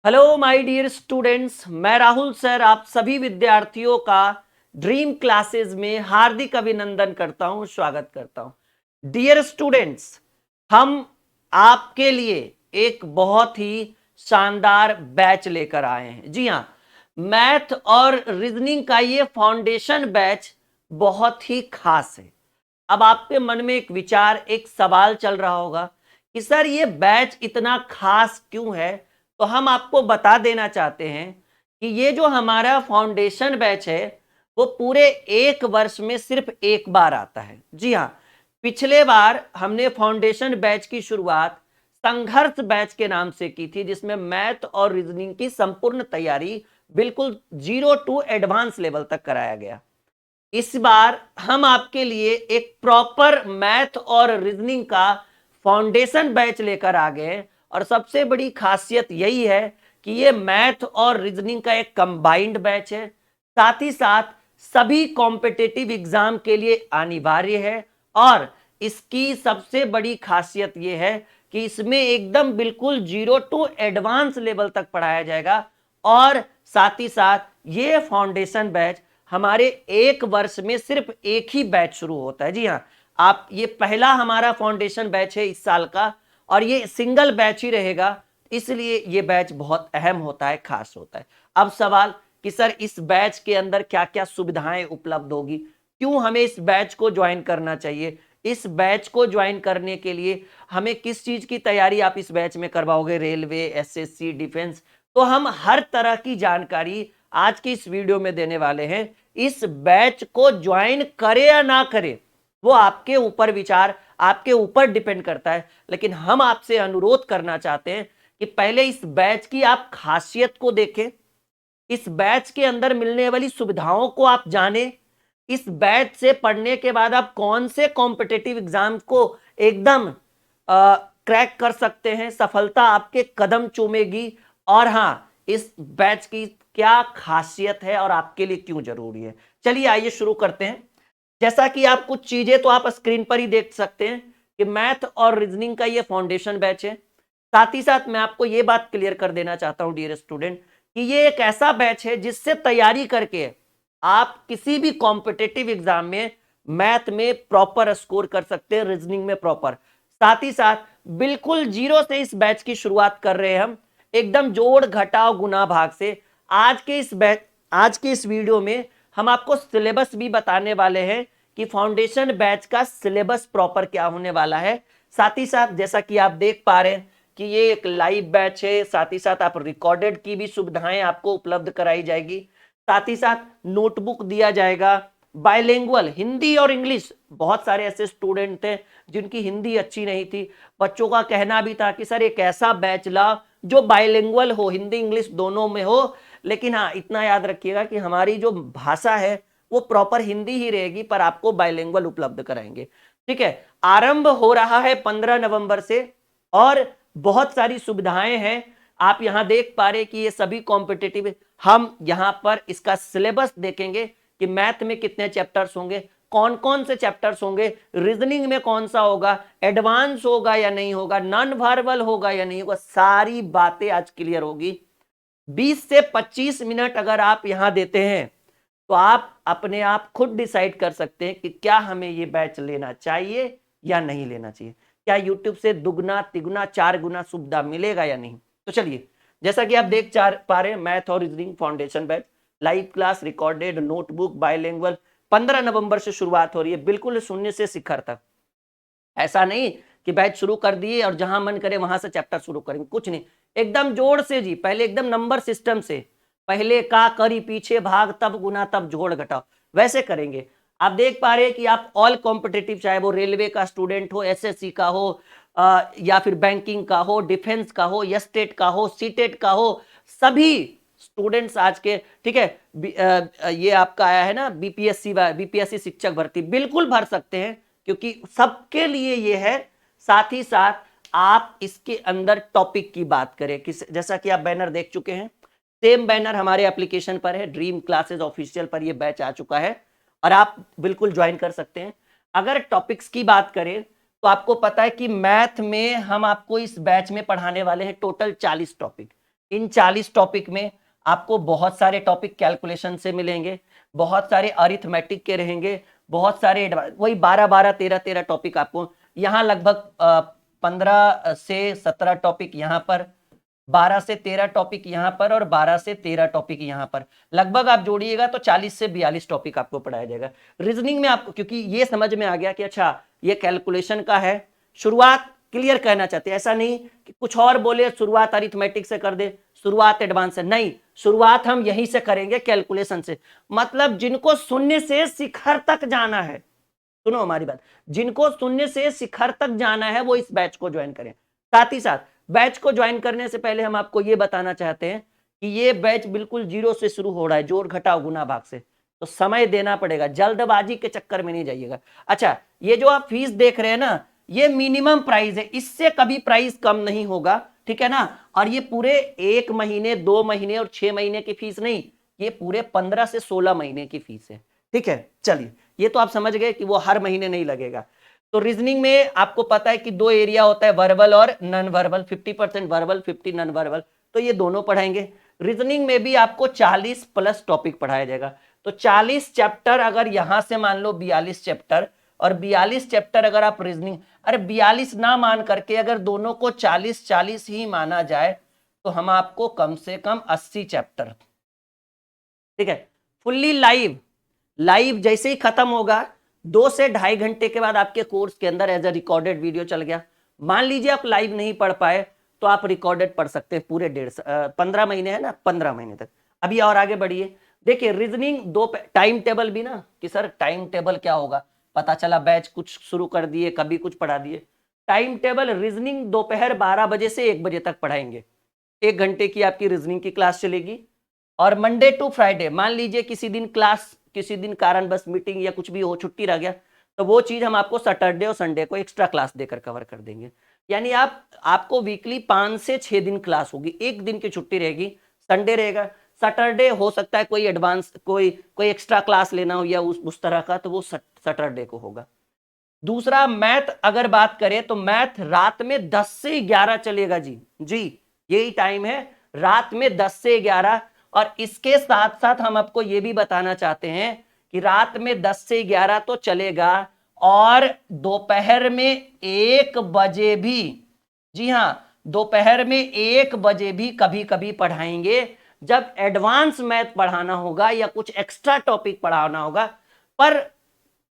Hello my dear students, मैं Rahul sir आप सभी विद्यार्थियों का ड्रीम क्लासेस में हार्दिक अभिनंदन करता हूं, स्वागत करता हूं। डियर स्टूडेंट्स, हम आपके लिए एक बहुत ही शानदार बैच लेकर आए हैं। जी हाँ, मैथ और रीजनिंग का ये फाउंडेशन बैच बहुत ही खास है। अब आपके मन में एक विचार, एक सवाल चल रहा होगा कि सर ये बैच इतना खास क्यों है। तो हम आपको बता देना चाहते हैं कि ये जो हमारा फाउंडेशन बैच है वो पूरे एक वर्ष में सिर्फ एक बार आता है। जी हाँ, पिछले बार हमने फाउंडेशन बैच की शुरुआत संघर्ष बैच के नाम से की थी, जिसमें मैथ और रीजनिंग की संपूर्ण तैयारी बिल्कुल 0 to एडवांस लेवल तक कराया गया। इस बार हम आपके लिए एक प्रॉपर मैथ और रीजनिंग का फाउंडेशन बैच लेकर आ गए और सबसे बड़ी खासियत यही है कि ये मैथ और रीजनिंग का एक कंबाइंड बैच है। साथ ही साथ सभी कॉम्पिटिटिव एग्जाम के लिए अनिवार्य है और इसकी सबसे बड़ी खासियत यह है कि इसमें एकदम बिल्कुल 0 to एडवांस लेवल तक पढ़ाया जाएगा। और साथ ही साथ ये फाउंडेशन बैच हमारे एक वर्ष में सिर्फ एक ही बैच शुरू होता है। जी हाँ, आप ये पहला हमारा फाउंडेशन बैच है इस साल का और ये सिंगल बैच ही रहेगा, इसलिए ये बैच बहुत अहम होता है, खास होता है। अब सवाल कि सर इस बैच के अंदर क्या क्या सुविधाएं उपलब्ध होगी, क्यों हमें इस बैच को ज्वाइन करना चाहिए, इस बैच को ज्वाइन करने के लिए हमें किस चीज की तैयारी आप इस बैच में करवाओगे, रेलवे, एसएससी, डिफेंस। तो हम हर तरह की जानकारी आज की इस वीडियो में देने वाले हैं। इस बैच को ज्वाइन करे या ना करे वो आपके ऊपर विचार, आपके ऊपर डिपेंड करता है, लेकिन हम आपसे अनुरोध करना चाहते हैं कि पहले इस बैच की आप खासियत को देखें, इस बैच के अंदर मिलने वाली सुविधाओं को आप जानें। इस बैच से पढ़ने के बाद आप कौन से कॉम्पिटिटिव एग्जाम को एकदम क्रैक कर सकते हैं, सफलता आपके कदम चूमेगी। और हाँ, इस बैच की क्या खासियत है और आपके लिए क्यों जरूरी है। चलिए आइए शुरू करते हैं। जैसा कि आप कुछ चीजें तो आप स्क्रीन पर ही देख सकते हैं कि मैथ और रीजनिंग का ये फाउंडेशन बैच है। साथ ही साथ मैं आपको ये बात क्लियर कर देना चाहता हूं डियर स्टूडेंट कि ये एक ऐसा बैच है जिससे तैयारी करके आप किसी भी कॉम्पिटिटिव एग्जाम में मैथ में प्रॉपर स्कोर कर सकते हैं, रीजनिंग में प्रॉपर। साथ ही साथ बिल्कुल जीरो से इस बैच की शुरुआत कर रहे हैं हम, एकदम जोड़ घटाव गुना भाग से। आज के इस वीडियो में हम आपको सिलेबस भी बताने वाले हैं कि फाउंडेशन बैच का सिलेबस प्रॉपर क्या होने वाला है। साथ ही साथ जैसा कि आप देख पा रहे हैं कि ये एक लाइव बैच है, साथ ही साथ आप रिकॉर्डेड की भी सुविधाएं आपको उपलब्ध कराई जाएगी। साथ ही साथ नोटबुक दिया जाएगा, बाइलिंगुअल हिंदी और इंग्लिश। बहुत सारे ऐसे स्टूडेंट थे जिनकी हिंदी अच्छी नहीं थी, बच्चों का कहना भी था कि सर एक ऐसा बैच ला जो बाइलिंगुअल हो, हिंदी इंग्लिश दोनों में हो। लेकिन हाँ, इतना याद रखिएगा कि हमारी जो भाषा है वो प्रॉपर हिंदी ही रहेगी, पर आपको बाइलिंगुअल उपलब्ध कराएंगे। ठीक है, आरंभ हो रहा है 15 नवंबर से और बहुत सारी सुविधाएं हैं। आप यहां देख पा रहे कि ये सभी कॉम्पिटिटिव, हम यहां पर इसका सिलेबस देखेंगे कि मैथ में कितने चैप्टर्स होंगे, कौन कौन से चैप्टर्स होंगे, रीजनिंग में कौन सा होगा, एडवांस होगा या नहीं होगा, नॉन वर्बल होगा या नहीं होगा, सारी बातें आज क्लियर होगी। 20 से 25 मिनट अगर आप यहां देते हैं तो आप अपने आप खुद डिसाइड कर सकते हैं कि क्या हमें ये बैच लेना चाहिए या नहीं लेना चाहिए, क्या यूट्यूब से दुगना तिगुना 4 गुना सुविधा मिलेगा या नहीं। तो चलिए, जैसा कि आप देख पा रहे हैं, मैथ और reasoning foundation batch, live class, recorded, notebook, bilingual. 15 नवंबर से शुरुआत हो रही है, बिल्कुल शून्य से शिखर तक। ऐसा नहीं कि बैच शुरू कर दिए और जहां मन करे वहां से चैप्टर शुरू करेंगे, कुछ नहीं, एकदम जोड़ से जी। पहले एकदम नंबर सिस्टम से, पहले का करी, पीछे भाग, तब गुना, तब जोड़ घटाओ, वैसे करेंगे। आप देख पा रहे हैं कि आप ऑल कॉम्पिटिटिव, चाहे वो रेलवे का स्टूडेंट हो, एसएससी का हो, या फिर बैंकिंग का हो, डिफेंस का हो, या स्टेट का हो, सीटेट का हो, सभी स्टूडेंट्स आज के, ठीक है, ये आपका आया है ना बीपीएससी शिक्षक भर्ती, बिल्कुल भर सकते हैं क्योंकि सबके लिए ये है। साथ ही साथ आप इसके अंदर टॉपिक की बात करें, किस, जैसा कि आप बैनर देख चुके हैं, सेम बैनर हमारे एप्लीकेशन पर है, ड्रीम क्लासेस ऑफिशियल पर ये बैच आ चुका है और आप बिल्कुल ज्वाइन कर सकते हैं। अगर टॉपिक्स की बात करें तो आपको पता है कि मैथ में हम आपको इस बैच में पढ़ाने वाले हैं टोटल 40 टॉपिक। इन 40 टॉपिक में आपको बहुत सारे टॉपिक कैलकुलेशन से मिलेंगे, बहुत सारे अरिथमेटिक के रहेंगे, बहुत सारे वही 12 13 टॉपिक आपको यहाँ लगभग 15 से 17 टॉपिक यहाँ पर, 12 से 13 टॉपिक यहाँ पर और 12 से 13 टॉपिक यहाँ पर, लगभग आप जोड़िएगा तो 40 से 42 टॉपिक आपको पढ़ाया जाएगा। रीजनिंग में आपको क्योंकि ये समझ में आ गया कि अच्छा ये कैलकुलेशन का है, शुरुआत क्लियर कहना चाहते हैं, ऐसा नहीं कि कुछ और बोले शुरुआत अरिथमेटिक से कर दे, शुरुआत एडवांस से, नहीं, शुरुआत हम यहीं से करेंगे कैलकुलेशन से। मतलब जिनको शून्य से शिखर तक जाना है, सुनो हमारी बात, जिनको शून्य से शिखर तक जाना है वो इस बैच को ज्वाइन करें। साथ ही साथ बैच को ज्वाइन करने से पहले हम आपको ये बताना चाहते हैं कि ये बैच बिल्कुल जीरो से शुरू हो रहा है, जोड़ घटाव गुना भाग से, तो समय देना पड़ेगा, जल्दबाजी के चक्कर में नहीं जाइएगा। अच्छा, ये जो आप फीस देख रहे हैं ना, ये मिनिमम प्राइस है, इससे कभी प्राइस कम नहीं होगा, ठीक है ना। और ये पूरे 1 महीने 2 महीने और 6 महीने की फीस नहीं, ये पूरे 15 से 16 महीने की फीस है, ठीक है। चलिए, ये तो आप समझ गए कि वो हर महीने नहीं लगेगा। तो रीजनिंग में आपको पता है कि 2 एरिया होता है, वर्बल और non verbal, 50% verbal 50 non verbal, तो ये दोनों पढ़ाएंगे। रीजनिंग में भी आपको 40 प्लस टॉपिक पढ़ाया जाएगा। तो 40 चैप्टर, अगर यहां से मान लो 42 चैप्टर और 42 चैप्टर अगर आप रीजनिंग, अरे 42 ना मान करके अगर दोनों को 40-40 ही माना जाए तो हम आपको कम से कम 80 चैप्टर, ठीक है, फुल्ली लाइव जैसे ही खत्म होगा 2 से 2.5 घंटे के बाद आपके कोर्स के अंदर एज अ रिकॉर्डेड वीडियो चल गया। मान लीजिए आप लाइव नहीं पढ़ पाए तो आप रिकॉर्डेड पढ़ सकते हैं पूरे 15 महीने है ना, 15 महीने तक। अभी और आगे बढ़िए, देखिए रीजनिंग 2 टाइम टेबल भी ना, कि सर टाइम टेबल क्या होगा, पता चला बैच कुछ शुरू कर दिए, कभी कुछ पढ़ा दिए। टाइम टेबल, रीजनिंग दोपहर 12 बजे से 1 बजे तक पढ़ाएंगे, 1 घंटे की आपकी रीजनिंग की क्लास चलेगी। और मंडे टू फ्राइडे, मान लीजिए किसी दिन क्लास, किसी दिन कारण बस मीटिंग या कुछ भी हो, छुट्टी रह गया, तो वो चीज हम आपको सैटरडे और संडे को एक्स्ट्रा क्लास देकर कवर कर देंगे। यानी आपको वीकली 5 से 6 दिन क्लास होगी, 1 दिन की छुट्टी रहेगी, संडे रहेगा, सैटरडे हो सकता है कोई एडवांस कोई एक्स्ट्रा क्लास लेना हो या उस तरह का, तो वो सैटरडे को होगा। दूसरा, मैथ अगर बात करें तो मैथ रात में 10 से 11 चलेगा जी, यही टाइम है, रात में 10 से 11। और इसके साथ साथ हम आपको यह भी बताना चाहते हैं कि रात में 10 से 11 तो चलेगा, और दोपहर में 1 बजे भी, जी हां, दोपहर में 1 बजे भी कभी कभी पढ़ाएंगे, जब एडवांस मैथ पढ़ाना होगा या कुछ एक्स्ट्रा टॉपिक पढ़ाना होगा। पर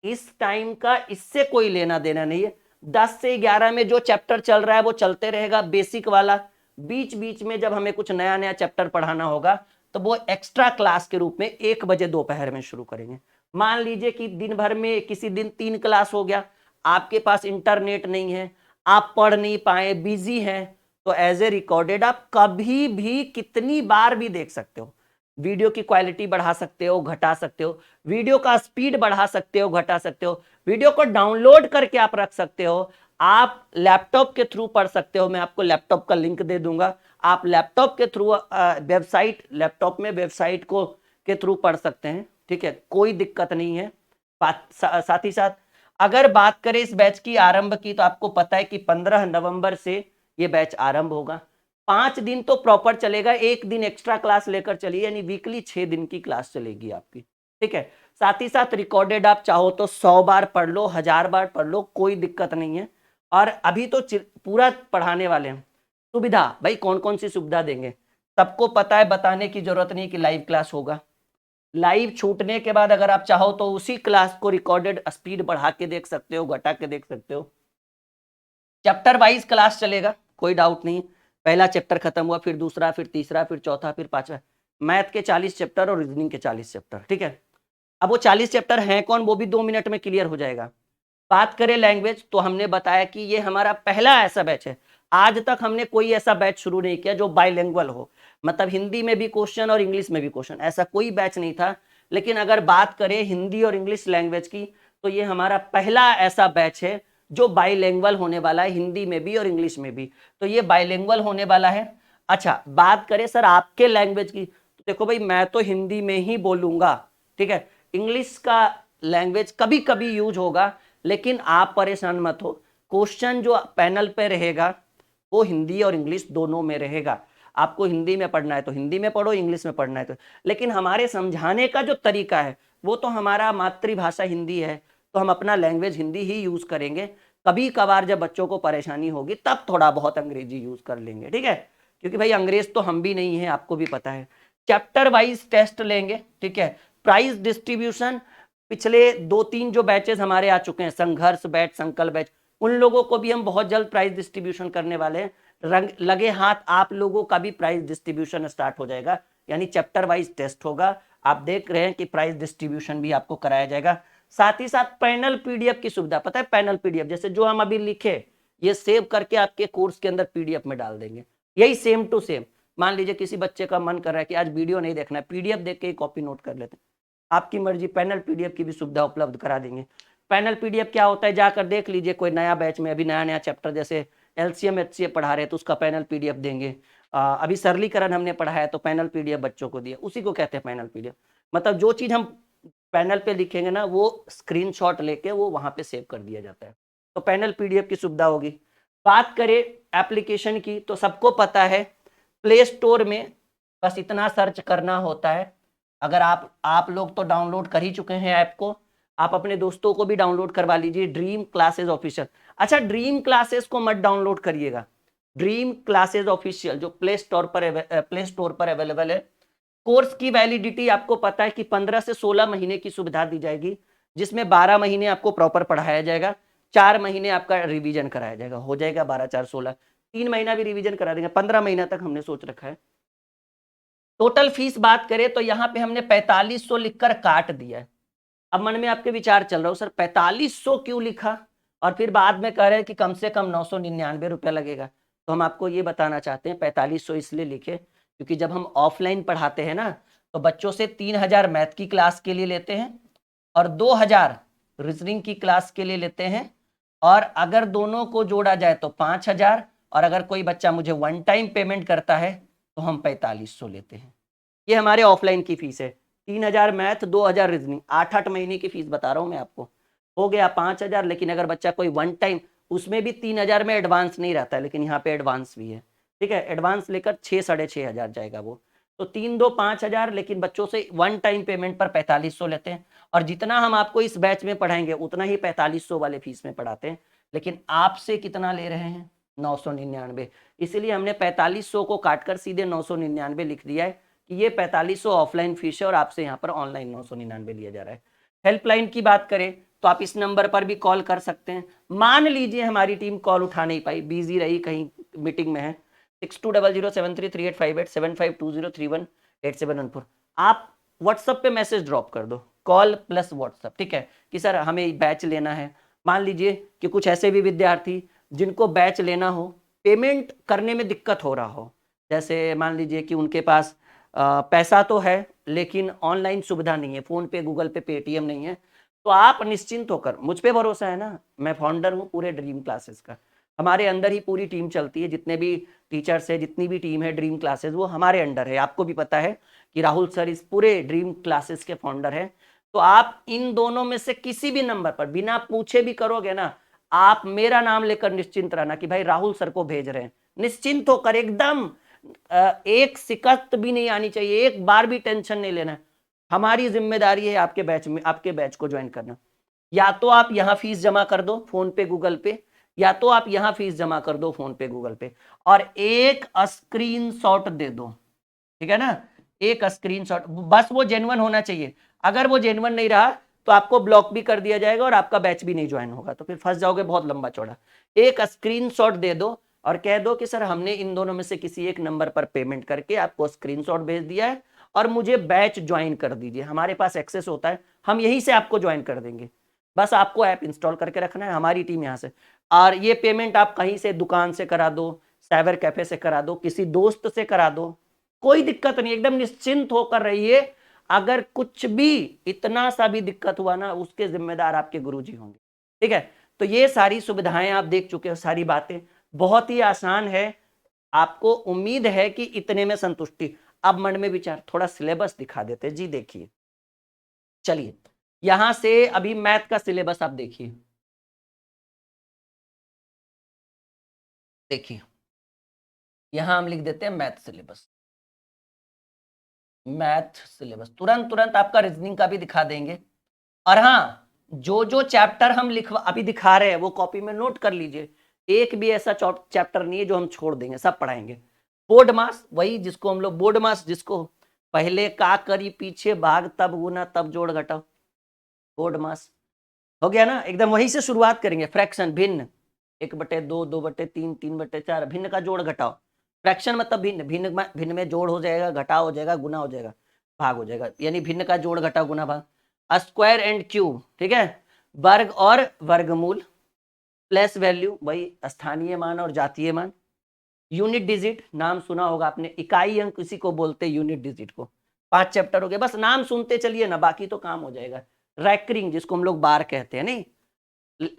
इस टाइम का इससे कोई लेना देना नहीं है। 10 से 11 में जो चैप्टर चल रहा है वो चलते रहेगा, बेसिक वाला। बीच बीच में जब हमें कुछ नया नया चैप्टर पढ़ाना होगा तो वो एक्स्ट्रा क्लास के रूप में 1 बजे दोपहर में शुरू करेंगे। मान लीजिए कि दिन भर में किसी दिन 3 क्लास हो गया, आपके पास इंटरनेट नहीं है, आप पढ़ नहीं पाए, बिजी हैं, तो एज ए रिकॉर्डेड आप कभी भी कितनी बार भी देख सकते हो। वीडियो की क्वालिटी बढ़ा सकते हो, घटा सकते हो, वीडियो का स्पीड बढ़ा सकते हो, घटा सकते हो, वीडियो को डाउनलोड करके आप रख सकते हो, आप लैपटॉप के थ्रू पढ़ सकते हो। मैं आपको लैपटॉप का लिंक दे दूंगा, आप लैपटॉप के थ्रू वेबसाइट, लैपटॉप में वेबसाइट को के थ्रू पढ़ सकते हैं, ठीक है, कोई दिक्कत नहीं है। साथ ही साथ अगर बात करें इस बैच की आरंभ की, तो आपको पता है कि 15 नवंबर से ये बैच आरंभ होगा। 5 दिन तो प्रॉपर चलेगा, 1 दिन एक्स्ट्रा क्लास लेकर चलिए, यानी वीकली 6 दिन की क्लास चलेगी आपकी, ठीक है। साथ ही साथ रिकॉर्डेड आप चाहो तो 100 बार पढ़ लो, 1000 बार पढ़ लो, कोई दिक्कत नहीं है। और अभी तो पूरा पढ़ाने वाले हैं। सुविधा, भाई कौन कौन सी सुविधा देंगे सबको पता है, बताने की जरूरत नहीं कि लाइव क्लास होगा। लाइव छूटने के बाद अगर आप चाहो तो उसी क्लास को रिकॉर्डेड स्पीड बढ़ा के देख सकते हो, घटा के देख सकते हो। चैप्टर वाइज क्लास चलेगा, कोई डाउट नहीं। पहला चैप्टर खत्म हुआ, फिर दूसरा, फिर तीसरा, फिर चौथा, फिर पांचवा। मैथ के 40 चैप्टर और रीजनिंग के 40 चैप्टर, ठीक है। अब वो 40 चैप्टर हैं कौन, वो भी 2 मिनट में क्लियर हो जाएगा। बात करें लैंग्वेज, तो हमने बताया कि ये हमारा पहला ऐसा बैच है, आज तक हमने कोई ऐसा बैच शुरू नहीं किया जो बाइलिंगुअल हो, मतलब हिंदी में भी क्वेश्चन और इंग्लिश में भी क्वेश्चन, ऐसा कोई बैच नहीं था। लेकिन अगर बात करें हिंदी और इंग्लिश लैंग्वेज की, तो ये हमारा पहला ऐसा बैच है जो बाइलिंगुअल होने वाला है, हिंदी में भी और इंग्लिश में भी, तो ये बाइलिंगुअल होने वाला है। अच्छा, बात करें सर आपके लैंग्वेज की, तो देखो भाई मैं तो हिंदी में ही बोलूंगा, ठीक है, इंग्लिश का लैंग्वेज कभी कभी यूज होगा, लेकिन आप परेशान मत हो, क्वेश्चन जो पैनल पे रहेगा वो हिंदी और इंग्लिश दोनों में रहेगा। आपको हिंदी में पढ़ना है तो हिंदी में पढ़ो, इंग्लिश में पढ़ना है तो, लेकिन हमारे समझाने का जो तरीका है वो तो हमारा मातृभाषा हिंदी है, तो हम अपना लैंग्वेज हिंदी ही यूज करेंगे। कभी कभार जब बच्चों को परेशानी होगी तब थोड़ा बहुत अंग्रेजी यूज कर लेंगे, ठीक है, क्योंकि भाई अंग्रेज तो हम भी नहीं है, आपको भी पता है। चैप्टर वाइज टेस्ट लेंगे, ठीक है। प्राइस डिस्ट्रीब्यूशन, पिछले 2-3 जो बैचेस हमारे आ चुके हैं, संघर्ष बैच, संकल्प बैच, उन लोगों को भी हम बहुत जल्द प्राइस डिस्ट्रीब्यूशन करने वाले हैं। रंग लगे हाथ आप लोगों का भी प्राइस डिस्ट्रीब्यूशन स्टार्ट हो जाएगा, यानी चैप्टर वाइज टेस्ट होगा। आप देख रहे हैं कि प्राइस डिस्ट्रीब्यूशन भी आपको कराया जाएगा। साथ ही साथ पैनल पीडीएफ की सुविधा, पता है पैनल पीडीएफ जैसे जो हम अभी लिखे ये सेव करके आपके कोर्स के अंदर पीडीएफ में डाल देंगे, यही सेम टू सेम। मान लीजिए किसी बच्चे का मन कर रहा है कि आज वीडियो नहीं देखना है, पीडीएफ देख के ही कॉपी नोट कर लेते हैं, आपकी मर्जी, पैनल पीडीएफ की भी सुविधा उपलब्ध करा देंगे। पैनल पीडीएफ क्या होता है, जाकर देख लीजिए, कोई नया बैच में अभी नया नया चैप्टर जैसे एलसीएम एचसीएफ पढ़ा रहे हैं तो उसका पैनल पीडीएफ देंगे। अभी सरलीकरण हमने पढ़ाया तो पैनल पीडीएफ बच्चों को दिया, उसी को कहते हैं पैनल पीडीएफ। मतलब जो चीज हम पैनल पे लिखेंगे ना वो स्क्रीनशॉट लेके वो वहां पे सेव कर दिया जाता है, तो पैनल पीडीएफ की सुविधा होगी। बात करें एप्लीकेशन की तो सबको पता है प्ले स्टोर में बस इतना सर्च करना होता है। अगर आप लोग तो डाउनलोड कर ही चुके हैं ऐप को, आप अपने दोस्तों को भी डाउनलोड करवा लीजिए, ड्रीम क्लासेस ऑफिशियल। अच्छा, ड्रीम क्लासेस को मत डाउनलोड करिएगा, ड्रीम क्लासेस ऑफिशियल जो प्ले स्टोर पर अवेलेबल है। कोर्स की वैलिडिटी आपको पता है कि 15 से 16 महीने की सुविधा दी जाएगी, जिसमें 12 महीने आपको प्रॉपर पढ़ाया जाएगा, 4 महीने आपका रिवीजन कराया जाएगा, हो जाएगा 12 4 16, 3 महीना भी रिवीजन करा देंगे, 15 महीना तक हमने सोच रखा है। टोटल फीस बात करें तो यहाँ पे हमने 4500 लिखकर काट दिया है। अब मन में आपके विचार चल रहा हो सर 4500 क्यों लिखा, और फिर बाद में कह रहे हैं कि कम से कम 999 रुपया लगेगा। तो हम आपको ये बताना चाहते हैं 4500 इसलिए लिखे क्योंकि जब हम ऑफलाइन पढ़ाते हैं ना तो बच्चों से 3000 मैथ की क्लास के लिए लेते हैं और 2000 रीजनिंग की क्लास के लिए लेते हैं, और अगर दोनों को जोड़ा जाए तो 5000, और अगर कोई बच्चा मुझे वन टाइम पेमेंट करता है तो हम 4500 लेते हैं। ये हमारे ऑफलाइन की फीस है, 3000 मैथ, 2000 रीजनिंग, 8-8 महीने की फीस बता रहा हूं मैं आपको, हो गया 5000। लेकिन अगर बच्चा कोई वन टाइम, उसमें भी 3000 में एडवांस नहीं रहता है, लेकिन यहाँ पे एडवांस भी है, ठीक है, एडवांस लेकर 6-6500 जाएगा वो, तो 3-2-5000, लेकिन बच्चों से वन टाइम पेमेंट पर 4500 लेते हैं। और जितना हम आपको इस बैच में पढ़ाएंगे उतना ही 4500 वाले फीस में पढ़ाते हैं, लेकिन आपसे कितना ले रहे हैं 999, इसीलिए हमने 4500 को काटकर सीधे 999 लिख दिया है कि ये 4500 ऑफलाइन फीस है और आपसे यहाँ पर ऑनलाइन 999 लिया जा रहा है। हेल्पलाइन की बात करें तो आप इस नंबर पर भी कॉल कर सकते हैं। मान लीजिए हमारी टीम कॉल उठा नहीं पाई, बिजी रही, कहीं मीटिंग में है, 6200733858 7520318714, आप व्हाट्सएप पे मैसेज ड्रॉप कर दो, कॉल प्लस व्हाट्सएप, ठीक है, कि सर हमें बैच लेना है। मान लीजिए कि कुछ ऐसे भी विद्यार्थी जिनको बैच लेना हो, पेमेंट करने में दिक्कत हो रहा हो, जैसे मान लीजिए कि उनके पास पैसा तो है लेकिन ऑनलाइन सुविधा नहीं है, फोन पे, गूगल पे, पेटीएम नहीं है, तो आप निश्चिंत होकर, मुझ पे भरोसा है ना, मैं फाउंडर हूँ पूरे ड्रीम क्लासेस का, हमारे अंदर ही पूरी टीम चलती है, जितने भी टीचर्स है, जितनी भी टीम है ड्रीम क्लासेस वो हमारे अंडर है। आपको भी पता है कि राहुल सर इस पूरे ड्रीम क्लासेस के फाउंडर है। तो आप इन दोनों में से किसी भी नंबर पर बिना पूछे भी करोगे ना, आप मेरा नाम लेकर निश्चिंत रहना कि भाई राहुल सर को भेज रहे हैं, निश्चिंत होकर एकदम, एक शिकस्त भी नहीं आनी चाहिए, एक बार भी टेंशन नहीं लेना है। हमारी जिम्मेदारी है आपके बैच में, आपके बैच को ज्वाइन करना। या तो आप यहाँ फीस जमा कर दो फोन पे गूगल पे, या तो आप यहाँ फीस जमा कर दो फोन पे गूगल पे, और एक स्क्रीनशॉट दे दो, ठीक है ना, एक स्क्रीनशॉट, बस वो जेन्युइन होना चाहिए। अगर वो जेन्युइन नहीं रहा तो आपको ब्लॉक भी कर दिया जाएगा और आपका बैच भी नहीं ज्वाइन होगा, तो फिर फंस जाओगे बहुत लंबा चौड़ा। एक स्क्रीनशॉट दे दो और कह दो कि सर हमने इन दोनों में से किसी एक नंबर पर पेमेंट करके आपको स्क्रीनशॉट भेज दिया है और मुझे बैच ज्वाइन कर दीजिए, हमारे पास एक्सेस होता है, हम यहीं से आपको ज्वाइन कर देंगे, बस आपको ऐप इंस्टॉल करके रखना है, हमारी टीम यहाँ से। और ये पेमेंट आप कहीं से, दुकान से करा दो, साइबर कैफे से करा दो, किसी दोस्त से करा दो, कोई दिक्कत नहीं, एकदम निश्चिंत होकर रहिए। अगर कुछ भी इतना सा भी दिक्कत हुआ ना, उसके जिम्मेदार आपके गुरुजी होंगे, ठीक है। तो ये सारी सुविधाएं आप देख चुके हो, सारी बातें बहुत ही आसान है, आपको उम्मीद है कि इतने में संतुष्टि। अब मन में विचार, थोड़ा सिलेबस दिखा देते जी, देखिए, चलिए यहां से अभी मैथ का सिलेबस आप देखिए, देखिए यहां हम लिख देते हैं मैथ सिलेबस, मैथ सिलेबस। तुरंत तुरंत आपका रीजनिंग का भी दिखा देंगे। और हाँ, जो जो चैप्टर हम लिखवा अभी दिखा रहे हैं वो कॉपी में नोट कर लीजिए। एक भी ऐसा चैप्टर नहीं है जो हम छोड़ देंगे, सब पढ़ाएंगे। बोर्ड मास वही जिसको हम लोग बोर्ड मास, जिसको पहले का करी पीछे भाग तब गुना तब जोड़ घटाओ, बोर्ड मास हो गया ना। एकदम वहीं से शुरुआत करेंगे। फ्रैक्शन भिन्न, 1/2, 2/3, 3/4, भिन्न का जोड़ घटाओ। फ्रैक्शन मतलब भिन्न, भिन्न में जोड़ हो जाएगा, घटाव हो जाएगा, गुना हो जाएगा, भाग हो जाएगा, यानी भिन्न का जोड़ घटाव गुना भाग। स्क्वायर एंड क्यूब, ठीक है। वर्ग और वर्गमूल, प्लस वैल्यू वही स्थानीय मान और जातीय मान। यूनिट डिजिट, नाम सुना होगा आपने, इकाई अंक किसी को बोलते हैं यूनिट डिजिट को। 5 चैप्टर हो गए, बस नाम सुनते चलिए ना, बाकी तो काम हो जाएगा। रैकरिंग जिसको हम लोग बार कहते हैं, नहीं,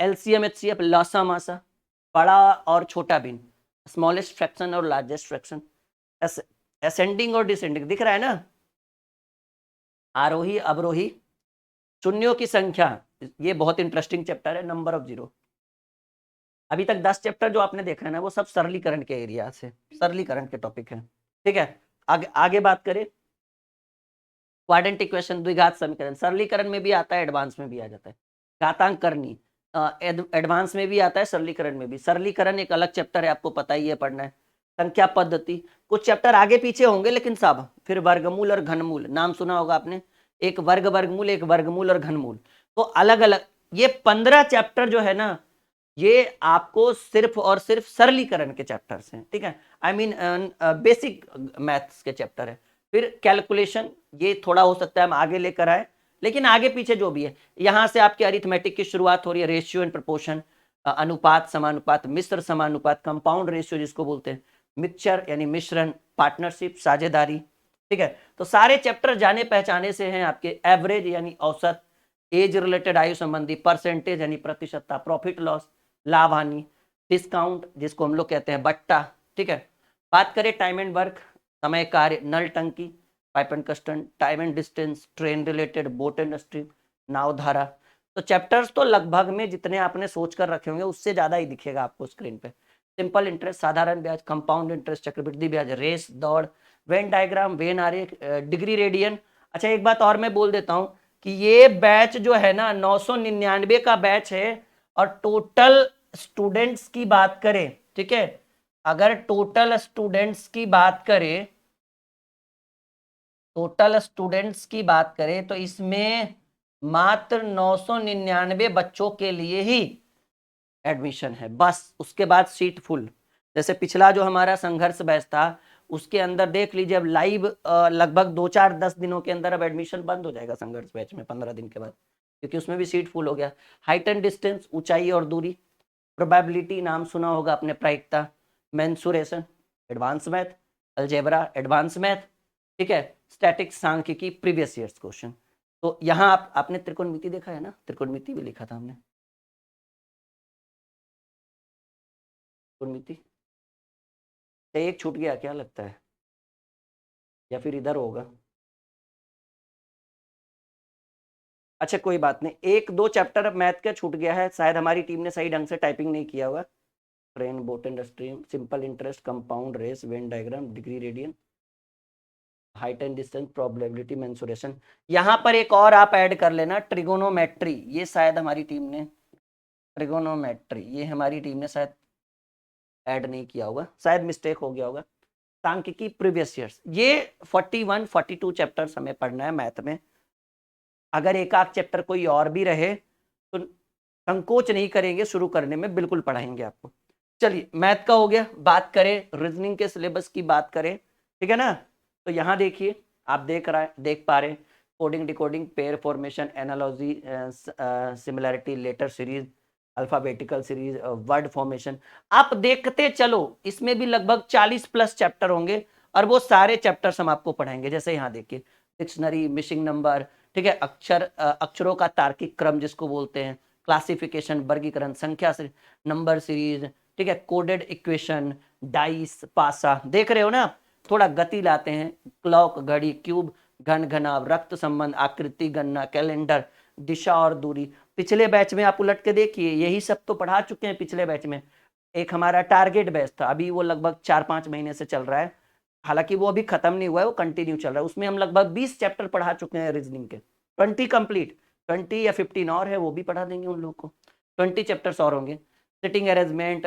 एलसीएम एचसीएफ, लसा मासा, बड़ा और छोटा भिन्न, स्मॉलेस्ट फ्रैक्शन और लार्जेस्ट फ्रैक्शन, असेंडिंग और डिसेंडिंग, दिख रहा है ना, आरोही अवरोही, शून्यों की संख्या, ये बहुत इंटरेस्टिंग चैप्टर है, नंबर ऑफ जीरो। अभी तक 10 चैप्टर जो आपने देखा है ना, वो सब सरलीकरण के एरिया से, सरलीकरण के टॉपिक है, ठीक है। आगे बात करें, क्वाड्रेंट इक्वेशन, द्विघात समीकरण, सरलीकरण में भी आता है, एडवांस में भी आ जाता है। घातांक करनी एडवांस में भी आता है, सरलीकरण में भी। सरलीकरण एक अलग चैप्टर है, आपको पता ही है, पढ़ना है। संख्या पद्धति, कुछ चैप्टर आगे पीछे होंगे लेकिन सब। फिर वर्गमूल और घनमूल, नाम सुना होगा आपने, एक वर्ग वर्गमूल, एक वर्गमूल और घनमूल, तो अलग अलग। ये 15 चैप्टर जो है ना, ये आपको सिर्फ और सिर्फ सरलीकरण के चैप्टर्स हैं, ठीक है। आई मीन बेसिक मैथ्स के चैप्टर है। फिर कैलकुलेशन, ये थोड़ा हो सकता है हम आगे लेकर आए, लेकिन आगे पीछे जो भी है, यहां से आपके अरिथमेटिक की शुरुआत हो रही है। रेशियो एंड प्रोपोर्शन, अनुपात समानुपात, मिश्र समानुपात, कंपाउंड रेशियो जिसको बोलते हैं, मिक्सचर यानी मिश्रण, पार्टनरशिप साझेदारी, ठीक है। तो सारे चैप्टर जाने पहचाने से हैं आपके। एवरेज यानी औसत, एज रिलेटेड आयु संबंधी, परसेंटेज यानी प्रतिशतता, प्रॉफिट लॉस लाभ हानि, डिस्काउंट जिसको हम लोग कहते हैं बट्टा, ठीक है। बात करें टाइम एंड वर्क, समय कार्य, नल टंकी, pipe and cistern, time and distance, train related, boat and stream, नाव धारा। तो चैप्टर्स तो लगभग में जितने आपने सोच कर रखे होंगे उससे ज्यादा ही दिखेगा आपको स्क्रीन पे। सिंपल इंटरेस्ट, साधारण ब्याज, कंपाउंड इंटरेस्ट, चक्रवृद्धि ब्याज, रेस दौड़, वेन डायग्राम, वेन आरेख, डिग्री रेडियन। अच्छा एक बात और मैं बोल देता हूं कि ये बैच जो है ना 999 का बैच है, और टोटल स्टूडेंट्स की बात करें, ठीक है, अगर टोटल स्टूडेंट्स की बात करें, टोटल स्टूडेंट्स की बात करें तो इसमें मात्र 999 बच्चों के लिए ही एडमिशन है, बस। उसके बाद सीट फुल। जैसे पिछला जो हमारा संघर्ष बैच था, उसके अंदर देख लीजिए अब लाइव लगभग 2-4-10 दिनों के अंदर अब एडमिशन बंद हो जाएगा संघर्ष बैच में, 15 दिन के बाद, क्योंकि उसमें भी सीट फुल हो गया। हाइट एंड डिस्टेंस, ऊंचाई और दूरी, प्रोबेबिलिटी नाम सुना होगा आपने, प्रायिकता, mensuration advance math, algebra advance math, ठीक है, स्टैटिक्स सांख्यिकी प्रीवियस ईयर्स क्वेश्चन। तो यहाँ आपने त्रिकोणमिति देखा है ना, त्रिकोणमिति भी लिखा था हमने, त्रिकोणमिति एक छूट गया क्या लगता है, या फिर इधर होगा। अच्छा कोई बात नहीं, 1-2 चैप्टर मैथ का छूट गया है, शायद हमारी टीम ने सही ढंग से टाइपिंग नहीं किया होगा। Train, boat and stream, simple interest, compound race, Venn diagram, degree radian, height and distance, probability, mensuration. यहां पर एक और आप ऐड कर लेना, ट्रिगोनोमेट्री, ये शायद हमारी टीम ने, ट्रिगोनोमेट्री ये हमारी टीम ने शायद ऐड नहीं किया होगा, शायद मिस्टेक हो गया होगा। सांख्यिकी प्रीवियस ईयर्स, ये 41-42 चैप्टर्स हमें पढ़ना है मैथ में। अगर एक आध चैप्टर कोई और भी रहे तो संकोच नहीं करेंगे, शुरू करने में बिल्कुल पढ़ाएंगे आपको। चलिए मैथ का हो गया। बात करें रीजनिंग के सिलेबस की, बात करें, ठीक है ना। तो यहाँ देखिए, आप देख पा रहे, coding decoding, pair formation, analogy, similarity, letter series, alphabetical series, word formation. आप देखते चलो, इसमें भी लगभग 40+ चैप्टर होंगे, और वो सारे चैप्टर्स हम आपको पढ़ाएंगे। जैसे यहाँ देखिए, डिक्शनरी, मिसिंग नंबर, ठीक है, अक्षरों का तार्किक क्रम जिसको बोलते हैं, क्लासिफिकेशन, वर्गीकरण, संख्या से नंबर सीरीज, ठीक है, कोडेड इक्वेशन, डाइस, पासा, देख रहे हो ना। थोड़ा गति लाते हैं, क्लॉक, घड़ी, क्यूब, घन घनाभ, रक्त संबंध, आकृति गणना, कैलेंडर, दिशा और दूरी। पिछले बैच में आप उलट के देखिए, यही सब तो पढ़ा चुके हैं पिछले बैच में। एक हमारा टारगेट बैच था, अभी वो लगभग 4-5 महीने से चल रहा है, हालांकि वो अभी खत्म नहीं हुआ है, वो कंटिन्यू चल रहा है। उसमें हम लगभग 20 चैप्टर पढ़ा चुके हैं रीजनिंग के, 20 कंप्लीट, 20 या 15 और है, वो भी पढ़ा देंगे उन लोगों को, 20 चैप्टर्स और होंगे। सिटिंग अरेंजमेंट,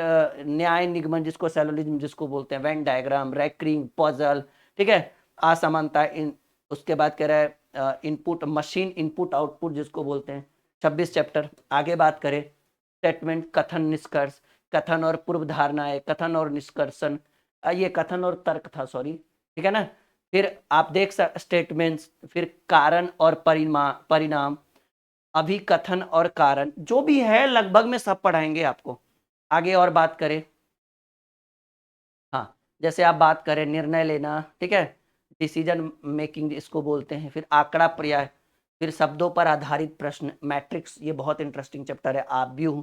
न्याय निगमन जिसको सैलोलिज्म जिसको बोलते हैं, वेन डायग्राम, रैंकिंग, पजल, ठीक है, असमानता, इन उसके बाद कह रहा है इनपुट, मशीन इनपुट आउटपुट जिसको बोलते हैं, 26 चैप्टर। आगे बात करें स्टेटमेंट, कथन, निष्कर्ष, कथन और पूर्व धारणाएं, कथन और निष्कर्षण, ये कथन और तर्क था, सॉरी, ठीक है ना। फिर आप देख स्टेटमेंट्स, फिर कारण और परिणाम, अभिकथन और कारण, जो भी है लगभग में सब पढ़ाएंगे आपको। आगे और बात करें, हाँ, जैसे आप बात करें निर्णय लेना, ठीक है, डिसीजन मेकिंग इसको बोलते हैं, फिर आंकड़ा पर्याय, फिर शब्दों पर आधारित प्रश्न, मैट्रिक्स, ये बहुत इंटरेस्टिंग चैप्टर है, आव्यूह,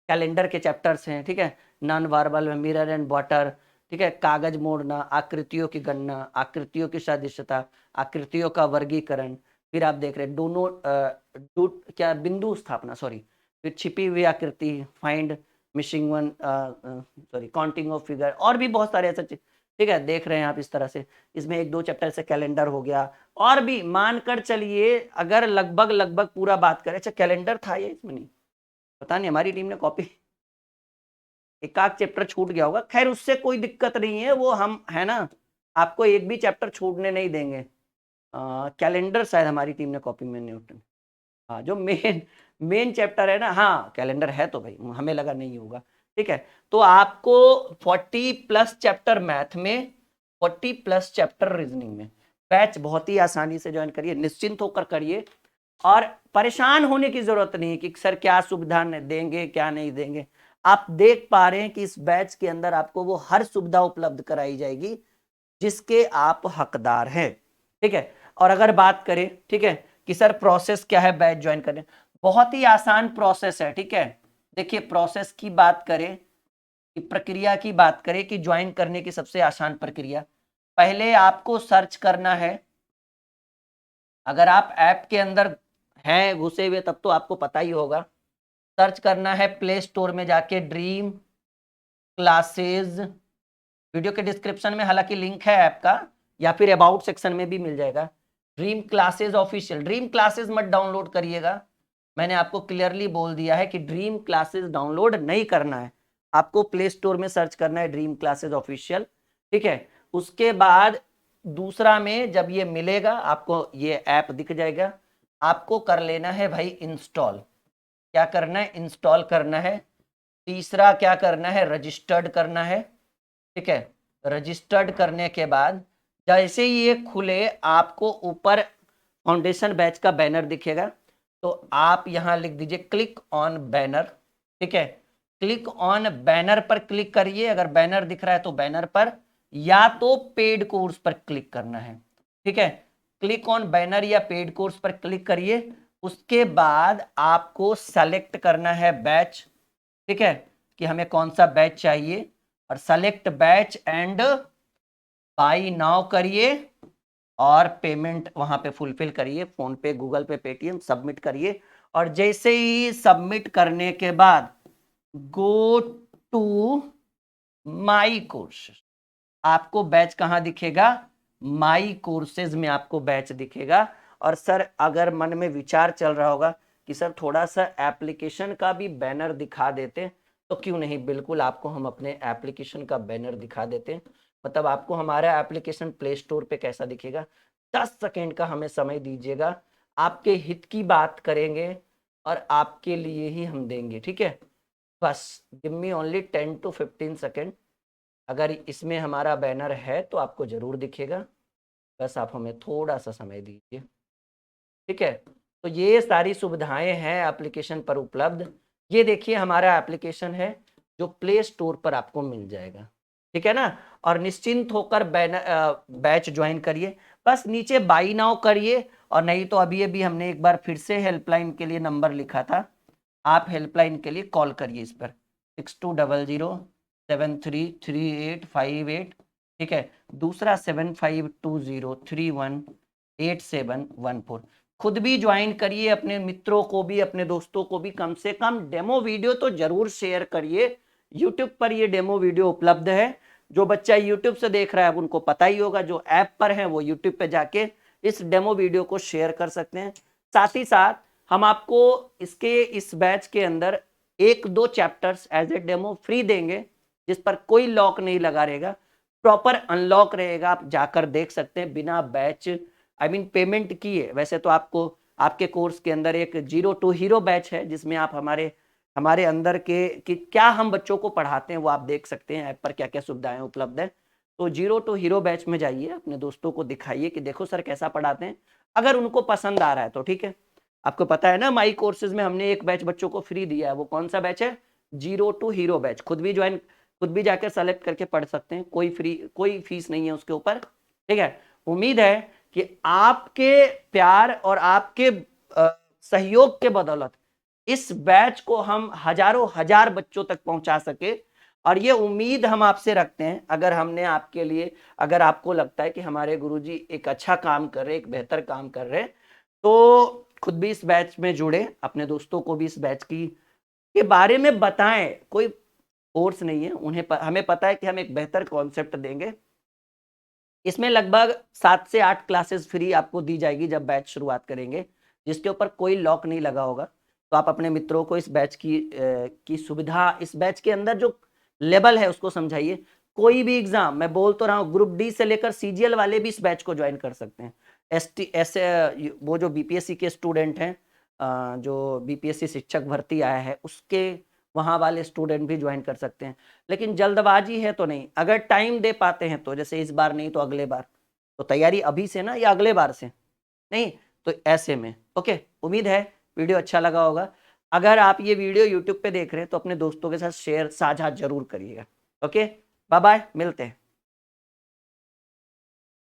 कैलेंडर के चैप्टर्स हैं, ठीक है, non verbal, mirror and water, ठीक है, कागज मोड़ना, आकृतियों की गणना, आकृतियों की सदृशता, आकृतियों का वर्गीकरण, फिर आप देख रहे दोनों क्या बिंदु स्थापना, सॉरी, फिर छिपी हुई आकृति, find missing one, sorry, counting of figure, और भी बहुत सारे ऐसे, ठीक है, देख रहे हैं आप इस तरह से। इसमें 1-2 चैप्टर से कैलेंडर हो गया, और भी मानकर चलिए अगर लगभग लगभग पूरा बात करें, अच्छा कैलेंडर था ये इसमें नहीं, पता नहीं हमारी टीम ने कॉपी, एक आध चैप्टर छूट गया होगा, खैर उससे कोई दिक्कत नहीं है, वो हम है ना, आपको एक भी चैप्टर छूटने नहीं देंगे। कैलेंडर शायद हमारी टीम ने कॉपी में नहीं, हाँ, जो मेन मेन चैप्टर है ना, हाँ कैलेंडर है तो भाई हमें लगा नहीं होगा, ठीक है। तो आपको 40+ चैप्टर मैथ में, 40+ चैप्टर रीजनिंग में, बैच बहुत ही आसानी से ज्वाइन करिए, निश्चिंत होकर करिए, और परेशान होने की जरूरत नहीं है कि सर क्या सुविधा देंगे क्या नहीं देंगे। आप देख पा रहे हैं कि इस बैच के अंदर आपको वो हर सुविधा उपलब्ध कराई जाएगी जिसके आप हकदार हैं, ठीक है। और अगर बात करें, ठीक है, कि सर प्रोसेस क्या है बैच ज्वाइन करने, बहुत ही आसान प्रोसेस है, ठीक है। देखिए प्रोसेस की बात करें, कि प्रक्रिया की बात करें, कि ज्वाइन करने की सबसे आसान प्रक्रिया, पहले आपको सर्च करना है, अगर आप ऐप के अंदर हैं घुसे हुए तब तो आपको पता ही होगा, सर्च करना है प्ले स्टोर में जाके ड्रीम क्लासेज, वीडियो के डिस्क्रिप्शन में हालांकि लिंक है ऐप का, या फिर अबाउट सेक्शन में भी मिल जाएगा, dream classes official. Dream classes मत डाउनलोड करिएगा, मैंने आपको क्लियरली बोल दिया है कि ड्रीम क्लासेज डाउनलोड नहीं करना है, आपको प्ले स्टोर में सर्च करना है ड्रीम क्लासेज ऑफिशियल, ठीक है। उसके बाद दूसरा में जब ये मिलेगा आपको, ये ऐप दिख जाएगा, आपको कर लेना है भाई इंस्टॉल, क्या करना है, इंस्टॉल करना है। तीसरा क्या करना है, रजिस्टर्ड करना है, ठीक है। रजिस्टर्ड करने के बाद जैसे ही ये खुले, आपको ऊपर फाउंडेशन बैच का बैनर दिखेगा, तो आप यहां लिख दीजिए क्लिक ऑन बैनर, ठीक है। क्लिक ऑन बैनर पर क्लिक करिए, अगर बैनर दिख रहा है तो बैनर पर, या तो पेड कोर्स पर क्लिक करना है, ठीक है। क्लिक ऑन बैनर या पेड कोर्स पर क्लिक करिए, उसके बाद आपको सेलेक्ट करना है बैच, ठीक है, कि हमें कौन सा बैच चाहिए, और select batch and by now करिए, और पेमेंट वहां पे फुलफिल करिए, फोन पे, गूगल पे, पेटीएम, सबमिट करिए। और जैसे ही सबमिट करने के बाद गो टू माई कोर्सेज, आपको बैच कहां दिखेगा, माई कोर्सेज में आपको बैच दिखेगा। और सर अगर मन में विचार चल रहा होगा कि सर थोड़ा सा एप्लीकेशन का भी बैनर दिखा देते, तो क्यों नहीं, बिल्कुल आपको हम अपने एप्लीकेशन का बैनर दिखा देते हैं। मतलब आपको हमारा एप्लीकेशन प्ले स्टोर पे कैसा दिखेगा, 10 सेकेंड का हमें समय दीजिएगा, आपके हित की बात करेंगे और आपके लिए ही हम देंगे, ठीक है। बस give me only 10 to 15 second, अगर इसमें हमारा बैनर है तो आपको जरूर दिखेगा, बस आप हमें थोड़ा सा समय दीजिए, ठीक है। तो ये सारी सुविधाएं हैं एप्लीकेशन पर उपलब्ध। ये देखिए हमारा एप्लीकेशन है जो प्ले स्टोर पर आपको मिल जाएगा, ठीक है ना। और निश्चिंत होकर बैच ज्वाइन करिए, बस नीचे बाई नाउ करिए, और नहीं तो अभी अभी हमने एक बार फिर से हेल्पलाइन के लिए नंबर लिखा था, आप हेल्पलाइन के लिए कॉल करिए इस पर 6200733858, ठीक है। दूसरा 7520318714। खुद भी ज्वाइन करिए, अपने मित्रों को भी, अपने दोस्तों को भी, कम से कम डेमो वीडियो तो जरूर शेयर करिए, यूट्यूब पर ये डेमो वीडियो उपलब्ध है। जो बच्चा यूट्यूब से देख रहा है उनको पता ही होगा, जो ऐप पर है वो यूट्यूब पे जाके इस डेमो वीडियो को शेयर कर सकते हैं। साथ ही साथ हम आपको इस बैच के अंदर 1-2 chapters as a demo free देंगे, जिस पर कोई लॉक नहीं लगा रहेगा, प्रॉपर अनलॉक रहेगा। आप जाकर देख सकते हैं बिना बैच पेमेंट किए। वैसे तो आपको आपके कोर्स के अंदर एक 0 to हीरो बैच है, जिसमें आप हमारे अंदर के कि क्या हम बच्चों को पढ़ाते हैं वो आप देख सकते हैं, ऐप पर क्या क्या सुविधाएं उपलब्ध है। तो 0 to हीरो बैच में जाइए, अपने दोस्तों को दिखाइए कि देखो सर कैसा पढ़ाते हैं। अगर उनको पसंद आ रहा है तो ठीक है। आपको पता है ना, माई कोर्सेज में हमने एक बैच बच्चों को फ्री दिया है। वो कौन सा बैच है? 0 to हीरो बैच। खुद भी जाकर सेलेक्ट करके पढ़ सकते हैं, कोई फीस नहीं है उसके ऊपर, ठीक है। उम्मीद है कि आपके प्यार और आपके सहयोग के बदौलत इस बैच को हम हजारों हजार बच्चों तक पहुंचा सके। और ये उम्मीद हम आपसे रखते हैं, अगर हमने आपके लिए, अगर आपको लगता है कि हमारे गुरुजी एक अच्छा काम कर रहे, एक बेहतर काम कर रहे, तो खुद भी इस बैच में जुड़े, अपने दोस्तों को भी इस बैच के बारे में बताएं। कोई फोर्स नहीं है, हमें पता है कि हम एक बेहतर कॉन्सेप्ट देंगे। इसमें लगभग 7 से 8 क्लासेस फ्री आपको दी जाएगी जब बैच शुरुआत करेंगे, जिसके ऊपर कोई लॉक नहीं लगा होगा। तो आप अपने मित्रों को इस बैच की सुविधा, इस बैच के अंदर जो लेवल है उसको समझाइए। कोई भी एग्जाम, मैं बोल तो रहा हूँ, ग्रुप डी से लेकर सीजीएल वाले भी इस बैच को ज्वाइन कर सकते हैं। वो जो बीपीएससी के स्टूडेंट हैं, जो बीपीएससी शिक्षक भर्ती आया है उसके वहाँ वाले स्टूडेंट भी ज्वाइन कर सकते हैं। लेकिन जल्दबाजी है तो नहीं, अगर टाइम दे पाते हैं तो, जैसे इस बार नहीं तो अगले बार, तो तैयारी अभी से ना, या अगले बार से नहीं तो ऐसे में। ओके, उम्मीद है वीडियो अच्छा लगा होगा। अगर आप ये वीडियो यूट्यूब पे देख रहे हैं तो अपने दोस्तों के साथ साझा जरूर करिएगा। ओके, बाय बाय, मिलते हैं।